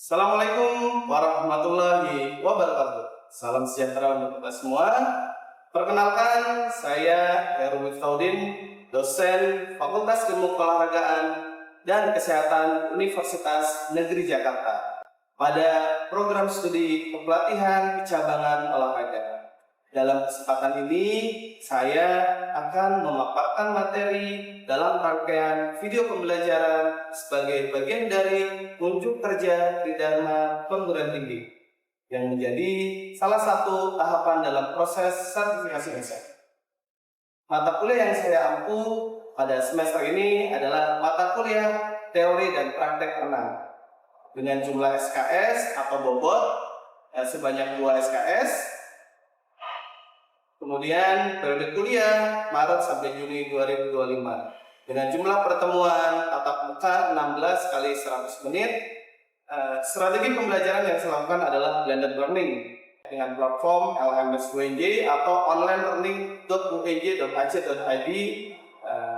Assalamualaikum warahmatullahi wabarakatuh. Salam sejahtera untuk kita semua. Perkenalkan, saya Heru Miftahudin, dosen Fakultas Ilmu Keolahragaan dan Kesehatan Universitas Negeri Jakarta pada program studi kepelatihan cabangan olahraga. Dalam kesempatan ini, saya akan memaparkan materi dalam rangkaian video pembelajaran sebagai bagian dari unjuk kerja Tridharma Perguruan Tinggi yang menjadi salah satu tahapan dalam proses sertifikasi dosen. Mata kuliah yang saya ampu pada semester ini adalah mata kuliah teori dan praktek renang dengan jumlah SKS atau bobot sebanyak 2 SKS. Kemudian periode kuliah Maret sampai Juni 2025 dengan jumlah pertemuan tatap muka 16 kali 100 menit. Strategi pembelajaran yang saya lakukan adalah blended learning dengan platform LMS UNJ atau onlinelearning.unj.ac.id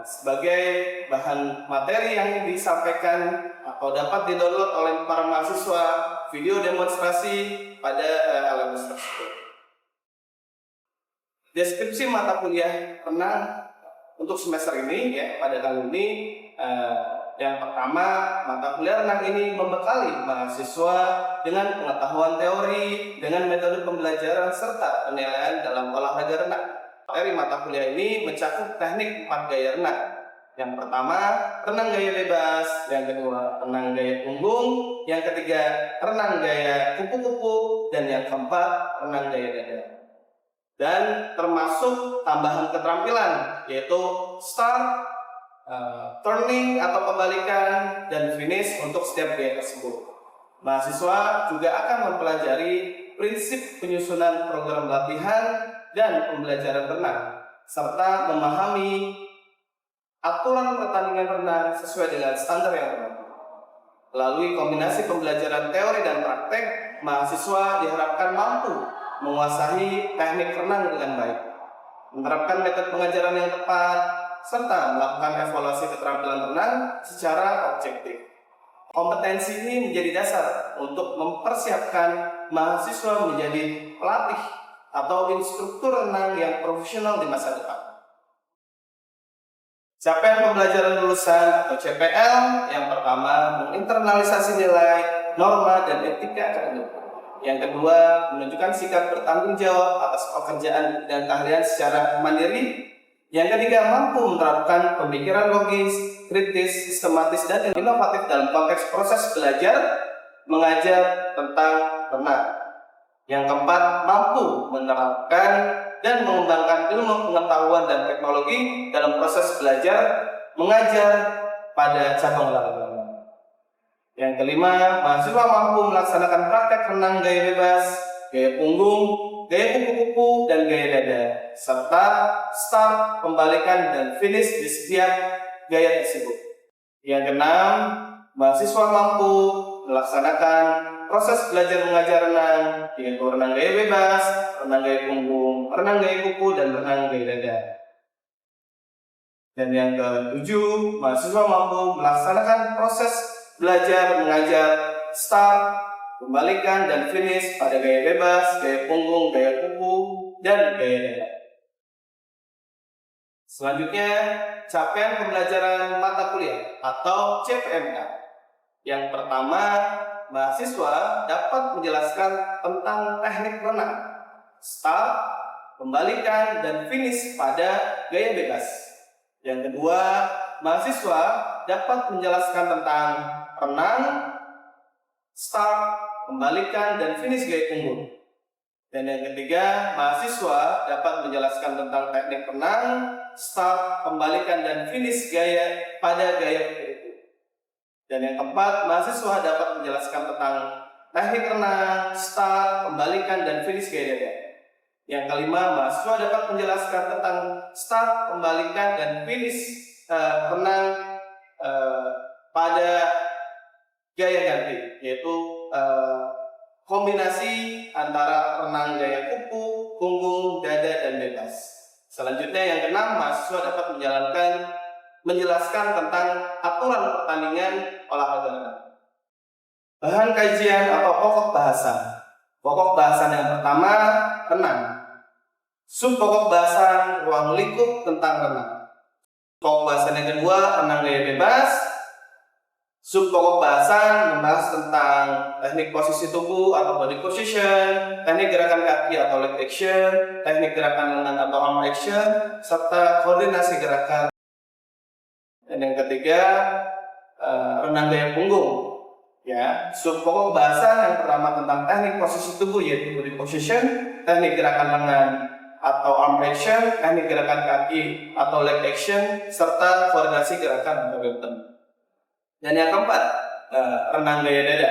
sebagai bahan materi yang disampaikan atau dapat didownload oleh para mahasiswa video demonstrasi pada LMS tersebut. Deskripsi mata kuliah renang untuk semester ini ya pada tahun ini yang pertama, mata kuliah renang ini membekali mahasiswa dengan pengetahuan teori dengan metode pembelajaran serta penilaian dalam olahraga renang. Materi mata kuliah ini mencakup teknik 4 gaya renang. Yang pertama, renang gaya bebas, yang kedua, renang gaya punggung, yang ketiga, renang gaya kupu-kupu, dan yang keempat, renang gaya dada. Dan termasuk tambahan keterampilan yaitu start, turning atau pembalikan, dan finish untuk setiap gaya tersebut. Mahasiswa juga akan mempelajari prinsip penyusunan program latihan dan pembelajaran renang serta memahami aturan pertandingan renang sesuai dengan standar yang berlaku. Melalui kombinasi pembelajaran teori dan praktek, mahasiswa diharapkan mampu menguasai teknik renang dengan baik, menerapkan metode pengajaran yang tepat, serta melakukan evaluasi keterampilan renang secara objektif. Kompetensi ini menjadi dasar untuk mempersiapkan mahasiswa menjadi pelatih atau instruktur renang yang profesional di masa depan. Capaian pembelajaran lulusan atau CPL yang pertama, menginternalisasi nilai, norma, dan etika akademik. Yang kedua, menunjukkan sikap bertanggung jawab atas pekerjaan dan keahlian secara mandiri. Yang ketiga, mampu menerapkan pemikiran logis, kritis, sistematis, dan inovatif dalam konteks proses belajar mengajar tentang renang. Yang keempat, mampu menerapkan dan mengembangkan ilmu pengetahuan dan teknologi dalam proses belajar mengajar pada cabang olahraga. Yang kelima, mahasiswa mampu melaksanakan praktek renang gaya bebas, gaya punggung, gaya kupu-kupu, dan gaya dada, serta start, pembalikan, dan finish di setiap gaya tersebut. Yang keenam, mahasiswa mampu melaksanakan proses belajar mengajar renang, yaitu renang gaya bebas, renang gaya punggung, renang gaya kupu, dan renang gaya dada. Dan yang ketujuh, mahasiswa mampu melaksanakan proses belajar mengajar start, pembalikan, dan finish pada gaya bebas, gaya punggung, gaya kupu, dan gaya dada. Selanjutnya, capaian pembelajaran mata kuliah atau CPMK. Yang pertama, mahasiswa dapat menjelaskan tentang teknik renang, start, pembalikan, dan finish pada gaya bebas. Yang kedua, mahasiswa dapat menjelaskan tentang renang, start, pembalikan, dan finish gaya punggung. Dan yang ketiga, mahasiswa dapat menjelaskan tentang teknik renang, start, pembalikan, dan finish gaya pada gaya kupu-kupu. Dan yang keempat, mahasiswa dapat menjelaskan tentang teknik renang, start, pembalikan, dan finish gaya dada. Yang kelima, mahasiswa dapat menjelaskan tentang start, pembalikan, dan finish renang pada gaya ganti, yaitu kombinasi antara renang gaya kupu, punggung, dada, dan bebas. Selanjutnya yang keenam, mahasiswa dapat menjelaskan tentang aturan pertandingan olahraga renang. Bahan kajian atau pokok bahasan. Pokok bahasan yang pertama, renang. Sub pokok bahasan ruang lingkup tentang renang. Pokok bahasan yang kedua, renang gaya bebas. Sub pokok bahasan membahas tentang teknik posisi tubuh atau body position, teknik gerakan kaki atau leg action, teknik gerakan lengan atau arm action, serta koordinasi gerakan. Dan yang ketiga, renang gaya punggung. Ya, sub pokok bahasan yang pertama tentang teknik posisi tubuh yaitu body position, teknik gerakan lengan atau arm action, teknik gerakan kaki atau leg action, serta koordinasi gerakan atau movement. Dan yang keempat, renang gaya dada.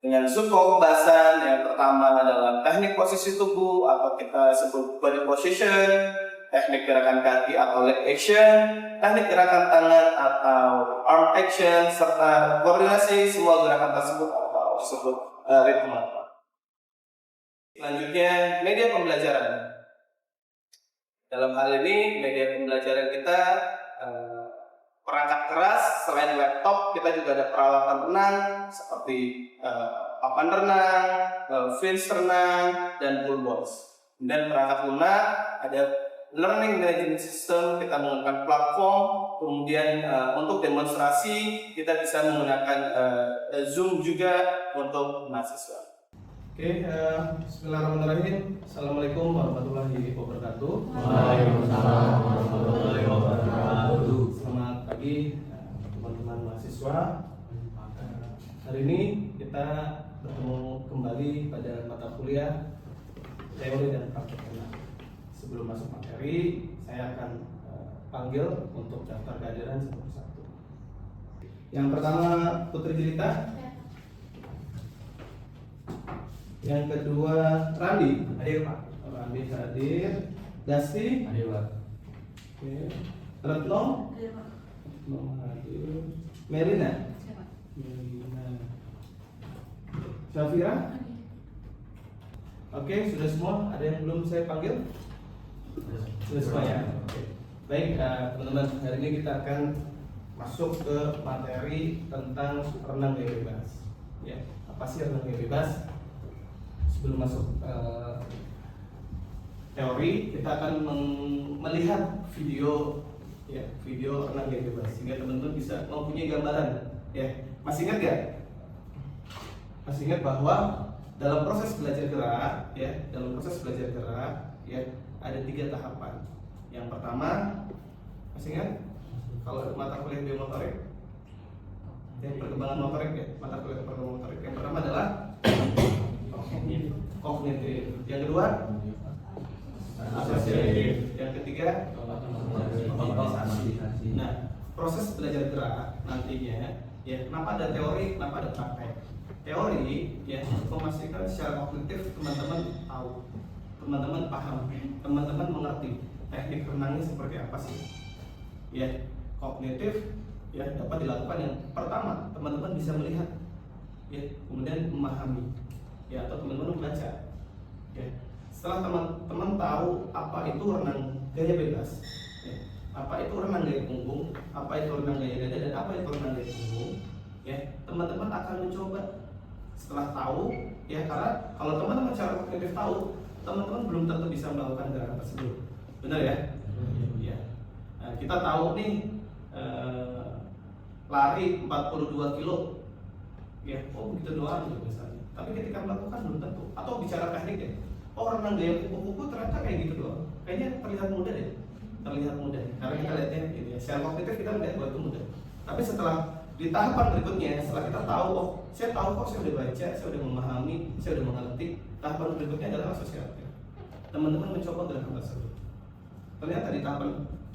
Dengan sub pokok bahasan yang pertama adalah teknik posisi tubuh atau kita sebut body position, teknik gerakan kaki atau leg action, teknik gerakan tangan atau arm action, serta koordinasi semua gerakan tersebut atau disebut ritme. Selanjutnya, media pembelajaran. Dalam hal ini, media pembelajaran kita perangkat keras. Selain laptop, kita juga ada peralatan renang seperti papan renang, fins renang, dan pool balls. Dan perangkat lunak ada learning management system, kita menggunakan platform. Kemudian untuk demonstrasi kita bisa menggunakan Zoom juga untuk mahasiswa. Oke, bismillahirrahmanirrahim. Assalamualaikum warahmatullahi wabarakatuh. Waalaikumsalam warahmatullahi wabarakatuh. Selamat pagi teman-teman mahasiswa. Hari ini kita bertemu kembali pada mata kuliah teori dan praktek renang. Sebelum masuk materi, saya akan panggil untuk daftar kehadiran satu-satu. Yang pertama Putri Jelita. Yang kedua Randi. Hadir Pak. Randi hadir. Dasti. Hadir Pak. Oke. Retno. Hadir Pak. Retno hadir. Merina. Siapa? Merina. Syafira. Oke, sudah semua. Ada yang belum saya panggil? Sudah semua ya. Oke. Baik, teman-teman. Hari ini kita akan masuk ke materi tentang renang gaya bebas. Ya, apa sih renang gaya bebas? Sebelum masuk teori, kita akan melihat video, ya, video renang gaya bebas sehingga teman-teman bisa mempunyai gambaran. Ya, masih ingat gak? Masih ingat bahwa dalam proses belajar gerak, ya, ya, ada 3 tahapan. Yang pertama, masih ingat? Kalau mata kuliah biomotorik, yang perkembangan motorik, ya, mata kuliah perkembangan motorik. Yang pertama adalah kognitif. Yang kedua, asosiatif. Yang ketiga, organisasi. Nah, proses belajar gerak nantinya, ya, kenapa ada teori, kenapa ada praktek? Teori, ya, memastikan secara kognitif teman-teman tahu, teman-teman paham, teman-teman mengerti teknik renangnya seperti apa sih. Ya, kognitif, ya, dapat dilakukan yang pertama, teman-teman bisa melihat, ya, kemudian memahami, ya, atau teman-teman membaca. Ya, setelah teman-teman tahu apa itu renang gaya bebas, ya, apa itu renang gaya punggung, apa itu renang gaya dada, dan apa itu renang gaya punggung, ya, teman-teman akan mencoba. Setelah tahu, ya, karena kalau teman-teman secara kognitif tahu, teman-teman belum tentu bisa melakukan gerakan tersebut. Benar ya? Ya. Nah, kita tahu nih lari 42 kilo, ya, oh begitu doang gitu misalnya. Tapi ketika melakukan belum tentu. Atau bicara teknik ya, oh renang gaya kuku-kuku ternyata kayak gitu doang. Kayaknya terlihat mudah deh, terlihat mudah. Karena kita lihatnya, gitu ya, secara kognitif kita melihat bahwa itu mudah. Tapi setelah di tahapan berikutnya, setelah kita tahu, oh saya tahu kok, saya udah baca, saya udah memahami, saya udah mengerti. Tahapan berikutnya adalah asosiatif. Teman-teman mencoba gerakan tersebut. Ternyata di tahapan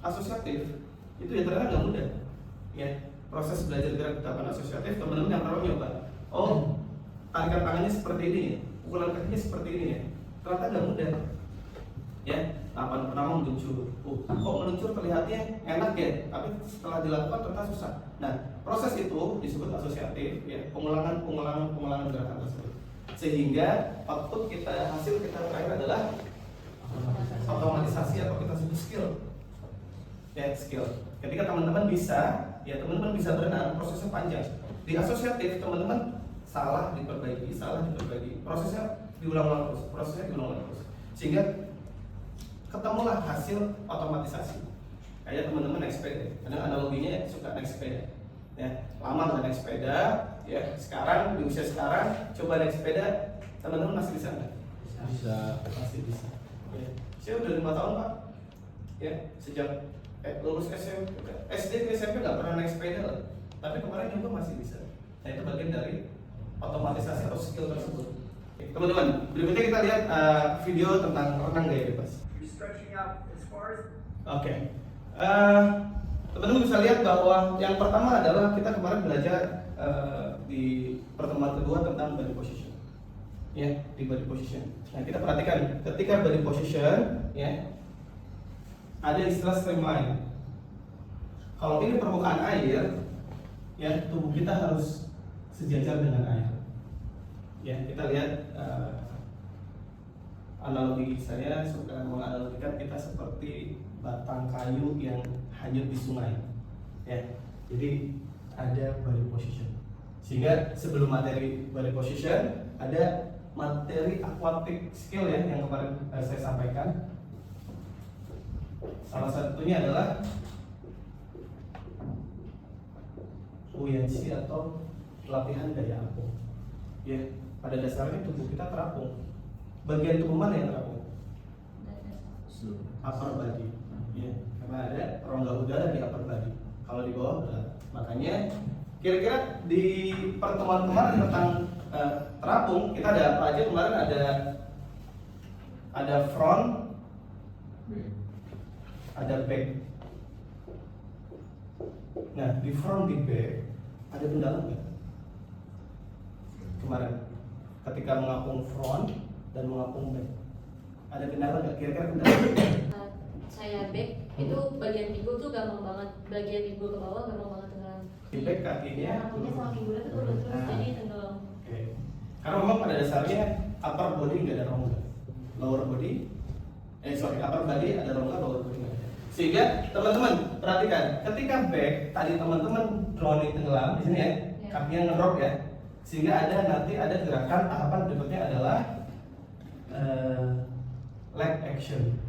asosiatif itu ya ternyata nggak mudah. Ya, proses belajar gerak di tahapan asosiatif, teman-teman yang pernah nyoba, oh tarikan tangannya seperti ini, pukulan kakinya seperti ini ya. Ternyata nggak mudah. Ya, tahapan pertama meluncur. Oh, kok meluncur terlihatnya enak ya, tapi setelah dilakukan ternyata susah. Nah, proses itu disebut asosiatif, ya, pengulangan gerakan tersebut. Sehingga output kita, hasil kita terakhir adalah otomatisasi atau kita sebut skill. Ya, skill. Ketika teman-teman bisa, ya, teman-teman bisa berenang, prosesnya panjang. Di asosiatif teman-teman salah diperbaiki, prosesnya diulang-ulang terus, sehingga ketemulah hasil otomatisasi. Kayak teman-teman naik sepeda, kadang analoginya suka naik sepeda, ya lama nggak naik sepeda, ya sekarang di usia sekarang coba naik sepeda, teman-teman masih bisa nggak? Masih bisa. Ya. Saya udah 5 tahun Pak, ya sejak lulus SMP, SD ke SMP nggak pernah naik sepeda lah, tapi kemarin juga masih bisa. Nah itu bagian dari otomatisasi atau skill tersebut. Oke, teman-teman, berikutnya kita lihat video tentang renang gaya bebas. Oke, teman-teman bisa lihat bahwa yang pertama adalah kita kemarin belajar di pertemuan kedua tentang body position, ya di body position. Nah kita perhatikan ketika body position, ya ada istilah streamline. Kalau ini permukaan air, ya tubuh kita harus sejajar dengan air. Ya kita lihat analogi, saya suka menganalogikan kita seperti batang kayu yang hanyut di sungai. Ya, jadi ada body position. Sehingga sebelum materi body position ada materi aquatic skill ya yang kemarin saya sampaikan. Salah satunya adalah buoyancy atau latihan daya apung. Ya, pada dasarnya tubuh kita terapung. Bagian tubuh mana yang terapung? Upper body. Ya, karena ada rongga udara di upper body. Kalau di bawah berat. Makanya kira-kira di pertemuan kemarin tentang terapung kita ada apa aja kemarin? Ada front, ada back. Nah di front di back ada kendala nggak? Kemarin ketika mengapung front dan mengapung back ada kendala nggak? Kira-kira kendala? Saya back itu bagian pinggul tuh gampang banget, bagian pinggul ke bawah gampang banget tenggelam. Di back kakinya Kakinya sama pinggulnya tuh turun terus jadi tenggelam. Oke. Karena memang pada dasarnya upper body nggak ada rongga, lower body, upper body ada rongga, lower body nggak ada. Sehingga teman-teman perhatikan, ketika back tadi teman-teman drowning tenggelam di sini ya, kakinya ngedrop ya, sehingga nanti ada gerakan tahapan berikutnya adalah leg action.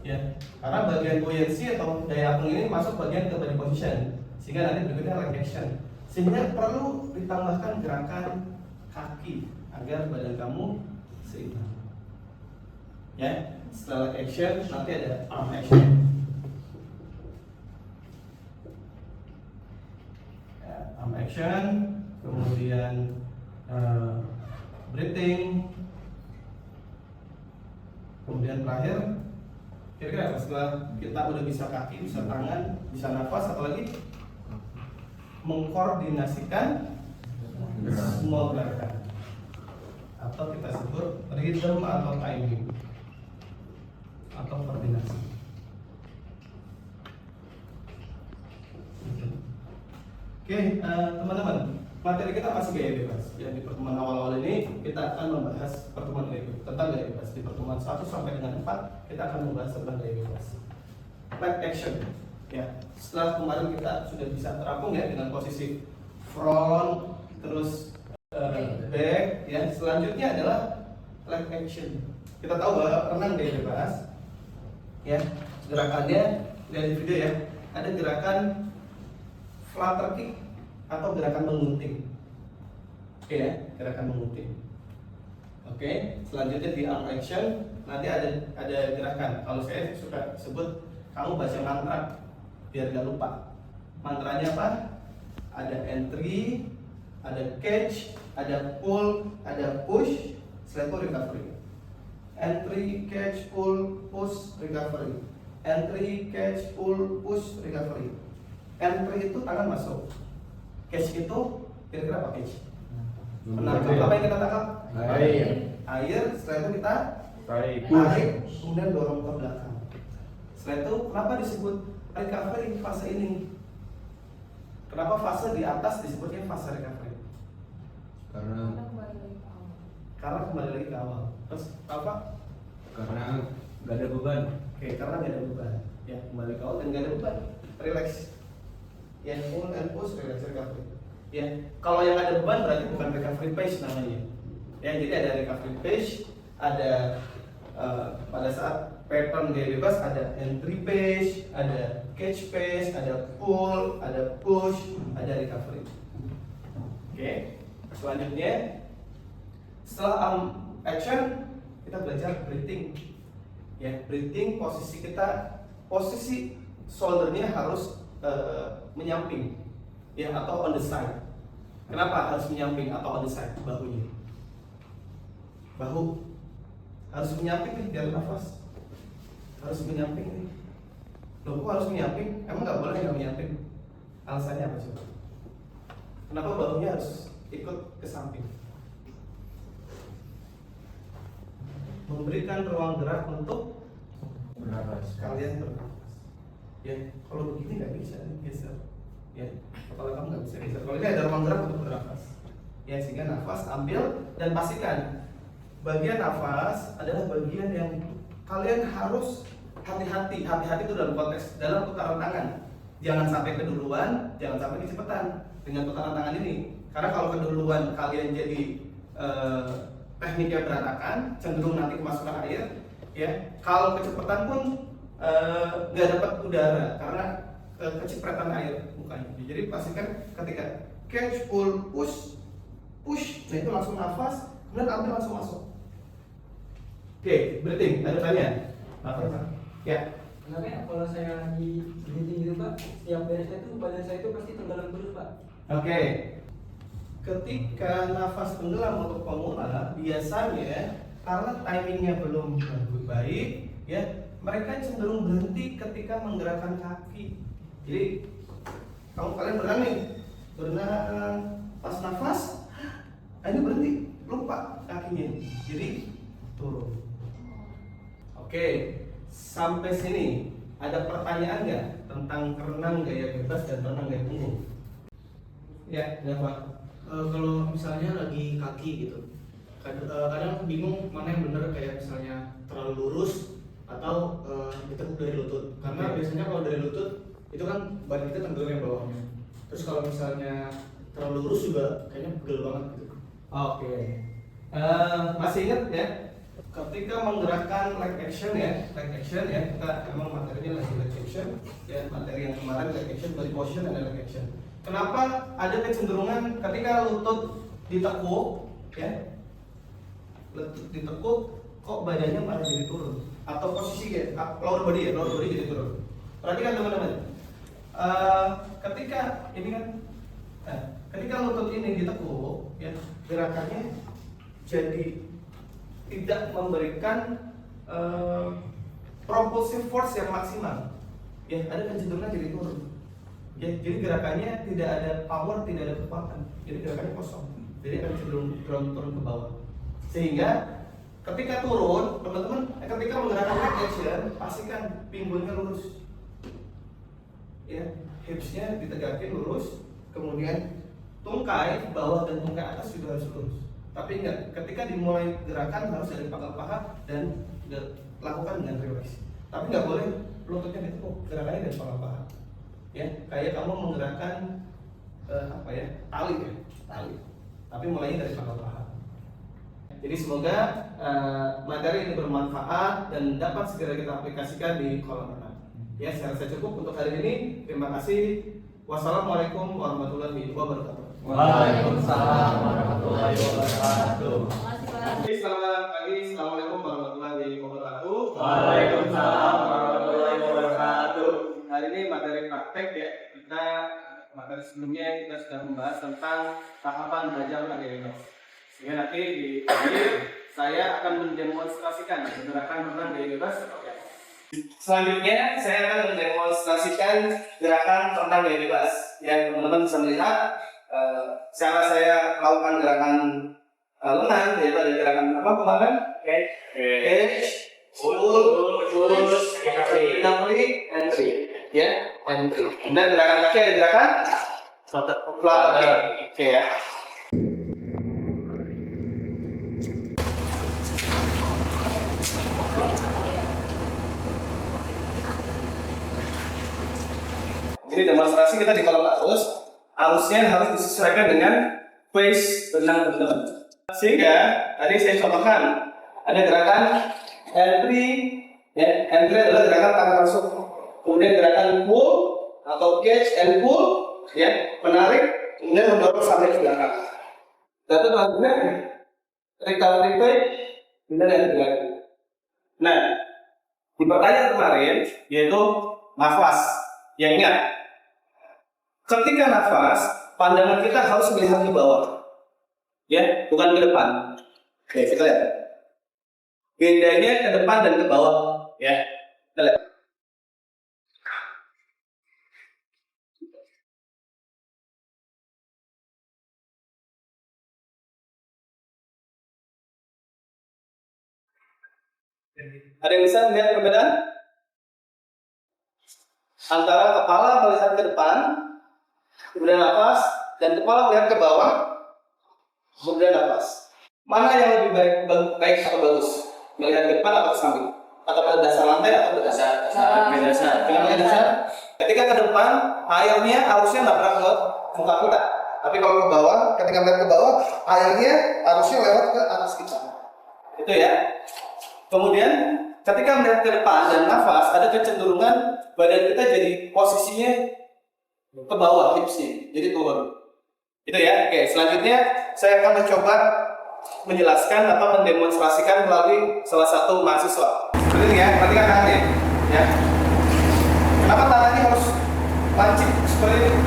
Ya, karena bagian buoyancy atau daya apung ini masuk bagian ke body position, sehingga nanti berikutnya leg action. Sehingga perlu ditambahkan gerakan kaki agar badan kamu seimbang. Ya, setelah leg action nanti ada arm action. Ya, arm action, kemudian breathing, kemudian terakhir kira-kira setelah kita udah bisa kaki, bisa tangan, bisa nafas, atau lagi mengkoordinasikan semua gerakan atau kita sebut rhythm atau timing atau koordinasi. Oke, teman-teman, materi kita masih gaya bebas. Ya, di pertemuan awal-awal ini kita akan membahas pertemuan tentang gaya bebas. Di pertemuan 1 sampai dengan 4 kita akan membahas tentang gaya bebas. Leg action. Ya, setelah kemarin kita sudah bisa terapung ya dengan posisi front terus back ya. Selanjutnya adalah leg action. Kita tahu bahwa renang gaya bebas ya, gerakannya lihat di video ya. Ada gerakan flutter kick atau gerakan mengunting. Oke ya, gerakan mengunting. Oke, selanjutnya di arm action nanti ada gerakan. Kalau saya suka sebut kamu baca mantra biar gak lupa. Mantranya apa? Ada entry, ada catch, ada pull, ada push, setelah itu recovery. Entry, catch, pull, push, recovery. Entry, catch, pull, push, recovery. Entry itu tangan masuk. Catch itu kira-kira apa catch? Menangkap apa yang kita tangkap? Air. Setelah itu kita tarik, kemudian dorong ke belakang. Setelah itu kenapa disebut recovery fase ini? Kenapa fase di atas disebutnya fase recovery? Karena kembali lagi ke awal. Terus apa? karena nggak ada beban. Oke, karena nggak ada beban. Ya, kembali ke awal dan nggak ada beban. Relax. Ya, pull and push, relax recovery. Ya, kalau yang ada beban berarti bukan recovery page namanya. Ya, jadi ada recovery page, ada pada saat pattern gaya bebas ada entry page, ada catch page, ada pull, ada push, ada recovery. Oke, selanjutnya setelah action kita belajar breathing. Ya, breathing posisi shouldernya harus menyamping, ya, atau on the side. Kenapa harus menyamping atau on the side? Bahu harus menyamping nih biar nafas. Harus menyamping nih. Loh, kok harus menyamping? Emang nggak boleh nggak menyamping? Alasannya apa coba? Kenapa bahunya harus ikut ke samping? Memberikan ruang gerak untuk kalian bernafas. Ya, kalau begini nggak bisa geser. Ya, kalau kamu nggak bisa geser. Kalau ini ada ruang gerak untuk bernafas. Ya, sehingga nafas ambil dan pastikan bagian nafas adalah bagian yang kalian harus hati-hati. Hati-hati itu dalam konteks dalam putaran tangan. Jangan sampai keduluan, jangan sampai kecepatan dengan putaran tangan ini. Karena kalau keduluan kalian jadi tekniknya berantakan, cenderung nanti kemasukan air. Ya, kalau kecepatan pun nggak dapat udara karena kecipratan air mukanya. Jadi pastikan ketika catch, pull, push, nah itu langsung nafas, kemudian ambil langsung masuk. Oke, breathing. Ada tanya? Ya. Kenapa ya kalau saya lagi breathing gitu Pak, setiap beres itu badan saya itu pasti tenggelam terus Pak. Oke. Ketika nafas tenggelam untuk pemula, biasanya karena timingnya belum baik, ya, mereka cenderung berhenti ketika menggerakkan kaki. Jadi kalian berenang nih, berenang pas nafas, ini berhenti, lupa kakinya, jadi turun. Oke, sampai sini ada pertanyaan nggak tentang renang gaya bebas dan renang gaya punggung? Ya, Pak. Kalau misalnya lagi kaki gitu, kadang bingung mana yang bener, kayak misalnya terlalu lurus atau ditekuk dari lutut. Karena biasanya kalau dari lutut itu kan badan kita tenggelam yang bawahnya. Terus kalau misalnya terlalu lurus juga kayaknya pegel banget gitu. Oke. Masih ingat ya? Ketika menggerakkan leg action ya, kita emang materinya lagi leg action, ya, materi yang kemarin leg action, body position dan leg action. Kenapa ada kecenderungan ketika lutut ditekuk, ya, lutut ditekuk, kok badannya malah jadi turun? Atau posisi ya, lower body jadi turun. Perhatikan teman-teman. Ketika ini kan, ketika lutut ini ditekuk, ya, gerakannya jadi tidak memberikan propulsive force yang maksimal. Ya, ada kecenderungan jadi turun. Ya, jadi gerakannya tidak ada power, tidak ada kekuatan. Jadi gerakannya kosong. Jadi akan cenderung turun ke bawah. Sehingga ketika turun, teman-teman, ketika menggerakkan leg action, pastikan pinggulnya lurus. Ya, hipsnya ditegakin lurus, kemudian tungkai bawah dan tungkai atas juga harus lurus. Tapi ingat, ketika dimulai gerakan harus dari pangkal paha dan lakukan dengan relax. Tapi nggak boleh lututnya ditekuk, gerakannya dari pangkal paha. Ya, kayak kamu menggerakkan tali. Tapi mulainya dari pangkal paha. Jadi semoga materi ini bermanfaat dan dapat segera kita aplikasikan di kolam renang. Ya, saya rasa cukup untuk hari ini. Terima kasih. Wassalamualaikum warahmatullahi wabarakatuh. Waalaikumsalam warahmatullahi wabarakatuh. Makasih Pak. Selamat pagi. Assalamualaikum warahmatullahi wabarakatuh. Waalaikumsalam warahmatullahi wabarakatuh. Hari ini materi praktek ya. Materi sebelumnya kita sudah membahas tentang tahapan belajar gaya bebas. Sehingga nanti di akhir saya akan mendemonstrasikan gerakan renang gaya bebas seperti apa. Selanjutnya saya akan mendemonstrasikan gerakan renang gaya bebas. Yang teman-teman bisa melihat cara saya melakukan gerakan renang, yaitu ada gerakan apa kemarin? Catch, pull, push, recovery, entry. Ya, entry. Kemudian gerakan kaki ada gerakan flutter. Oke ya. Ini Ini demonstrasi kita di kolom arus. Arusnya harus disesuaikan dengan phase benang teman-teman. Sehingga tadi saya contohkan ada gerakan entry, ya, entry adalah gerakan tangan masuk. Kemudian gerakan pull atau catch and pull, ya, menarik, kemudian mendorong sampai ke belakang. Lalu selanjutnya recovery phase, pindah dan gerakan. Nah, di pertanyaan kemarin yaitu nafas. Yang ingat, ketika nafas, pandangan kita harus melihat ke bawah, ya, bukan ke depan. Oke, kita lihat. Bedanya ke depan dan ke bawah, ya. Kita lihat. Ada yang bisa melihat perbedaan antara kepala melihat ke depan, kemudian nafas, dan kepala melihat ke bawah, kemudian nafas. Mana yang lebih baik atau bagus? Melihat ke depan atau ke samping? Atau pada dasar lantai atau pada dasar? Kenapa dasar? Ketika ke depan, airnya arusnya nggak pernah ke muka kita. Tapi kalau ke bawah, ketika melihat ke bawah, airnya arusnya lewat ke atas kita. Itu ya. Kemudian ketika melihat ke depan dan nafas, ada kecenderungan badan kita jadi posisinya ke bawah, hipsnya, jadi turun. Itu ya. Oke, selanjutnya saya akan mencoba menjelaskan atau mendemonstrasikan melalui salah satu mahasiswa. Seperti ini ya, perhatikan tangannya. Ya. Kenapa tangannya harus lancip seperti ini?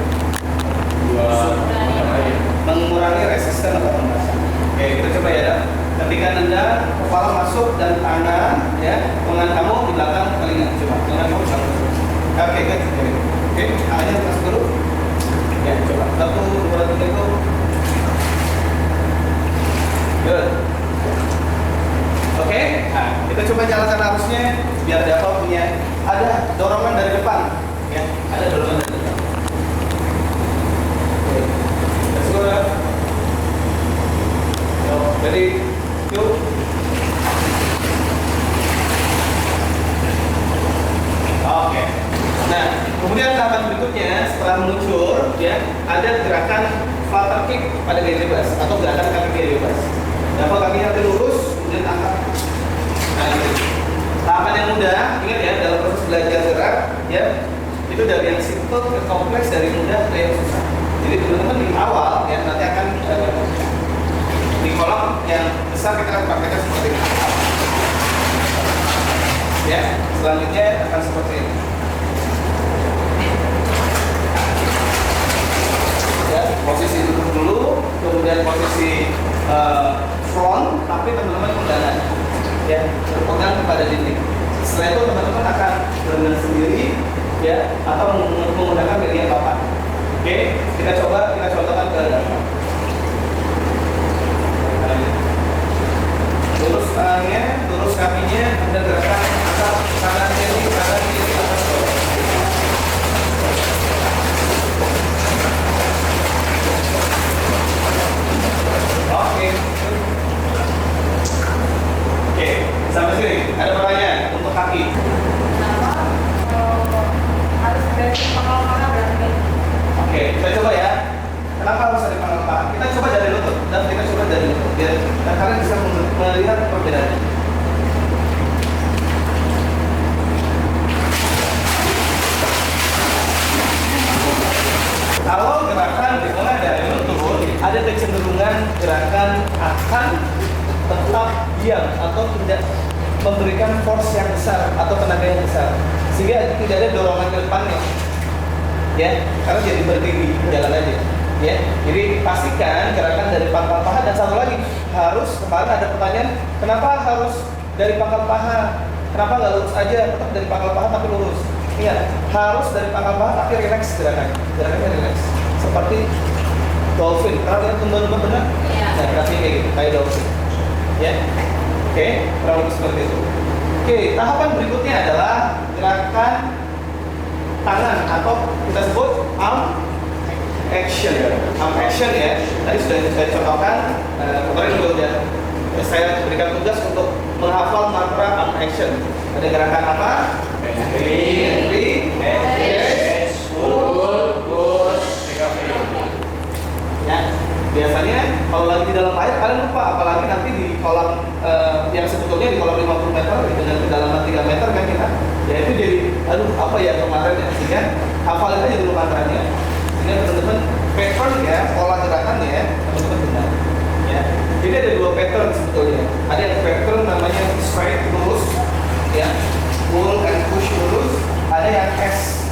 Mengurangi resisten atau pembasan. Oke, kita coba ya. Ketika nendang, kepala masuk dan tangan, ya, tangan kamu di belakang telinga. Coba, tangan kamu sama. Oke, good. Oke, tangannya masuk dulu. Ya, coba. 1, 2, 3, go. Good. Oke, nah, kita coba jalankan arusnya biar dapat punya ada dorongan dari depan, ya, ada dorongan dari depan. Oke, let's go. So, ready? Yuk. Oke. Nah, kemudian tahapan berikutnya setelah meluncur, ya, ada gerakan flutter kick pada gaya bebas atau gerakan kaki gaya bebas. Dapat kakinya lurus, kemudian angkat. Nah, ini. Tahapan yang mudah, ingat ya, dalam proses belajar gerak, ya, itu dari yang simple ke kompleks, dari mudah ke yang susah. Jadi teman-teman di awal, ya, nanti akan di kolom yang besar kita akan praktekkan seperti ini. Ya, selanjutnya akan seperti ini. Ya, posisi duduk dulu, kemudian posisi front, tapi teman-teman pegangan, ya, berpegang kepada dinding. Setelah itu teman-teman akan berenang sendiri, ya, atau menggunakan media papan. Oke, kita contohkan ke depan. Lurus tangannya, lurus kakinya, kemudian gerakan angkat kanan kiri, atas bawah. Oke. Oke, sampai sini. Ada pertanyaan untuk kaki? Kenapa harus dari pangkal-pangkal berarti? Oke, kita coba ya. Kenapa harus ada pangkal paha? Kita coba dari lutut dan kita coba dari lutut. Biar kalian bisa melihat perbedaannya. Kalau gerakan dimulai dari lutut, ada kecenderungan gerakan akan tetap diam atau tidak memberikan force yang besar atau tenaga yang besar, sehingga tidak ada dorongan ke depannya, ya, karena jadi berdiri jalan aja, ya. Jadi pastikan gerakan dari pangkal paha, dan satu lagi harus, kemarin ada pertanyaan, kenapa harus dari pangkal paha, kenapa nggak lurus aja, tetap dari pangkal paha tapi lurus. Ingat, harus dari pangkal paha tapi relax gerakannya relax, seperti dolphin. Pernah lihat tumbuh-tumbuh benar? Iya. Nah, gerakannya kayak gitu, kayak dolphin, ya. Oke, kurang lebih seperti itu. Oke, tahapan berikutnya adalah gerakan tangan atau kita sebut arm action. Arm action, ya. Tadi sudah saya contohkan, kemarin juga udah saya berikan tugas untuk menghafal mantra arm action. Ada gerakan apa? Entry, catch, pull, Ya itu jadi, aduh apa ya kemarin ya, sehingga hafalin aja dulu mantranya. Sehingga teman-teman pattern ya, pola gerakan ya, teman-teman benar. Ya, jadi ada dua pattern sebetulnya. Ada yang pattern namanya straight lurus, ya, pull and push lurus. Ada yang S,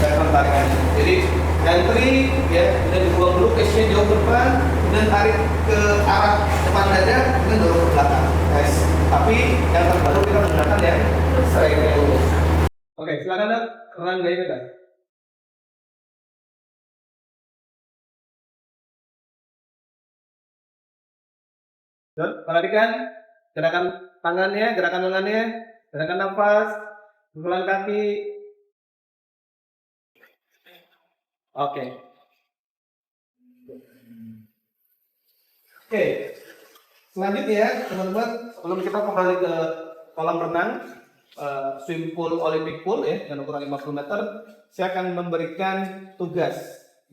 pattern tarikannya. Jadi entry ya, kemudian dibuang dulu case-nya jauh ke depan, kemudian tarik ke arah depan dada, kemudian dorong ke belakang. Guys, tapi yang terbaru kita menggunakan yang straight lurus. Oke, silakan dok, renang gaya bebas. Dok, perhatikan gerakan tangannya, gerakan lengannya, gerakan nafas, pukulan kaki. Oke. Oke. Selanjutnya, teman-teman, sebelum kita kembali ke kolam renang, swim pool, Olympic pool ya, dengan ukuran 50 meter, saya akan memberikan tugas,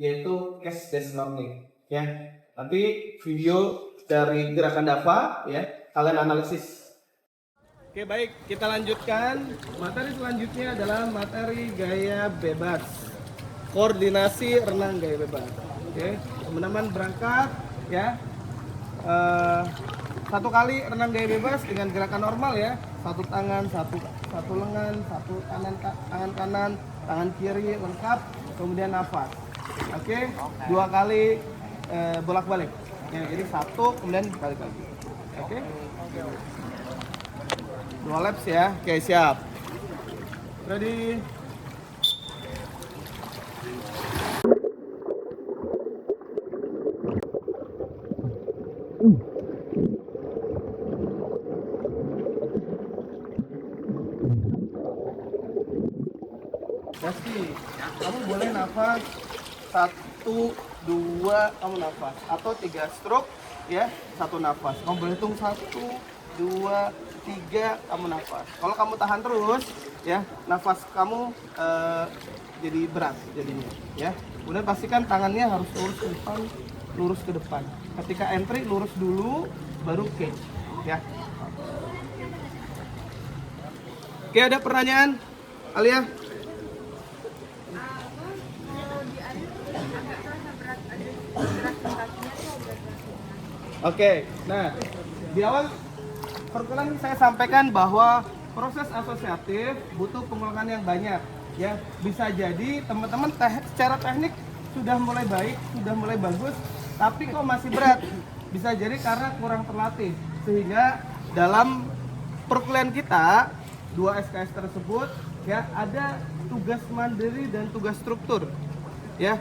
yaitu case based learning. Ya, nanti video dari gerakan DAFA, ya, kalian analisis. Oke, baik, kita lanjutkan. Materi selanjutnya adalah materi gaya bebas. Koordinasi renang gaya bebas. Oke, teman-teman berangkat ya. Satu kali renang gaya bebas dengan gerakan normal ya. Satu tangan, satu lengan, satu tangan kanan, tangan kiri lengkap, kemudian nafas. Oke, dua kali bolak-balik. Ya, jadi satu kemudian balik lagi. Oke. Dua laps ya. Oke, siap. Ready? Pasti, kamu boleh nafas 1, 2, kamu nafas atau 3 stroke ya, 1 nafas. Kamu boleh hitung 1, 2, 3, kamu nafas. Kalau kamu tahan terus ya, nafas kamu jadi berat jadinya ya. Kemudian pastikan tangannya harus lurus ke depan. Ketika entry lurus dulu, baru cage ya. Oke, ada pertanyaan? Alia? Oke, nah di awal perkuliahan saya sampaikan bahwa proses asosiatif butuh pengulangan yang banyak ya. Bisa jadi teman-teman secara teknik sudah mulai baik, sudah mulai bagus, tapi kok masih berat. Bisa jadi karena kurang terlatih, sehingga dalam perkuliahan kita 2 SKS tersebut ya ada tugas mandiri dan tugas struktur ya.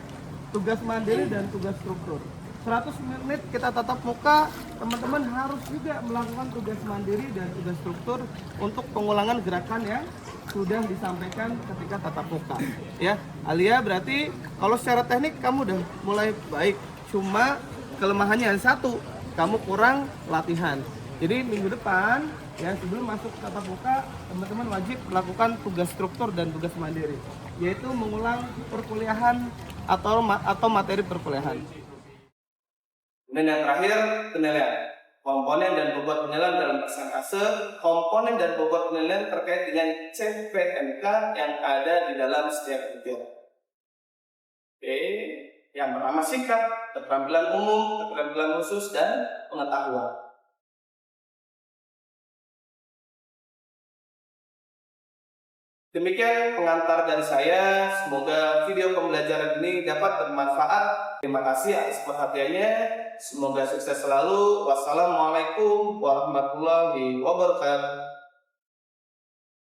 Tugas mandiri dan tugas struktur. 100 menit kita tatap muka, teman-teman harus juga melakukan tugas mandiri dan tugas struktur untuk pengulangan gerakan yang sudah disampaikan ketika tatap muka. Ya, Alia berarti kalau secara teknik kamu udah mulai baik, cuma kelemahannya yang satu, kamu kurang latihan. Jadi minggu depan ya sebelum masuk tatap muka, teman-teman wajib melakukan tugas struktur dan tugas mandiri, yaitu mengulang perkuliahan atau materi perkuliahan. Dan yang terakhir, penilaian komponen dan bobot penilaian dalam persentase, komponen dan bobot penilaian terkait dengan CPMK yang ada di dalam setiap ujian. Oke, yang pertama sikap, keterampilan umum, keterampilan khusus, dan pengetahuan. Demikian pengantar dari saya, semoga video pembelajaran ini dapat bermanfaat. Terima kasih atas perhatiannya, semoga sukses selalu. Wassalamualaikum warahmatullahi wabarakatuh.